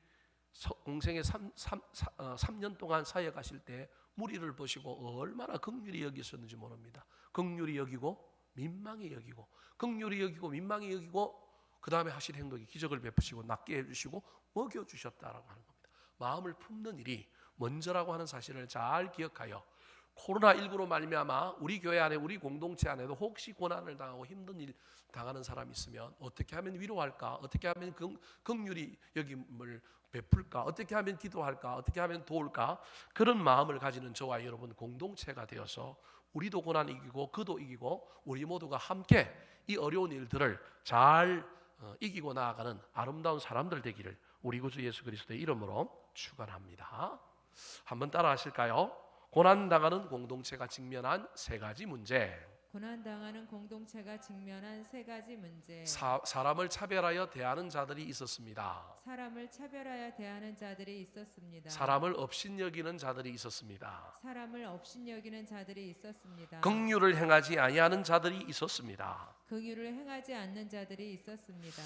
공생의 3년 동안 사역 하실 때 무리를 보시고 얼마나 긍휼히 여기셨는지 모릅니다. 긍휼히 여기고 민망히 여기고, 긍휼히 여기고 민망히 여기고, 그 다음에 하신 행동이 기적을 베푸시고 낫게 해주시고 먹여주셨다라고 하는 겁니다. 마음을 품는 일이 먼저라고 하는 사실을 잘 기억하여 코로나19로 말미암아 우리 교회 안에, 우리 공동체 안에도 혹시 고난을 당하고 힘든 일 당하는 사람이 있으면 어떻게 하면 위로할까, 어떻게 하면 긍휼히 여김을 베풀까, 어떻게 하면 기도할까, 어떻게 하면 도울까, 그런 마음을 가지는 저와 여러분 공동체가 되어서 우리도 고난 이기고 그도 이기고 우리 모두가 함께 이 어려운 일들을 잘 이기고 나아가는 아름다운 사람들 되기를 우리 구주 예수 그리스도의 이름으로 축원합니다. 한번 따라 하실까요? 고난당하는 공동체가 직면한 세 가지 문제. 고난당하는 공동체가 직면한 세 가지 문제. 사람을 차별하여 대하는 자들이 있었습니다. 사람을 차별하여 대하는 자들이 있었습니다. 사람을 업신여기는 자들이 있었습니다. 사람을 업신여기는 자들이 있었습니다. 긍휼을 행하지 아니하는 자들이 있었습니다. 긍휼을 행하지 않는 자들이 있었습니다.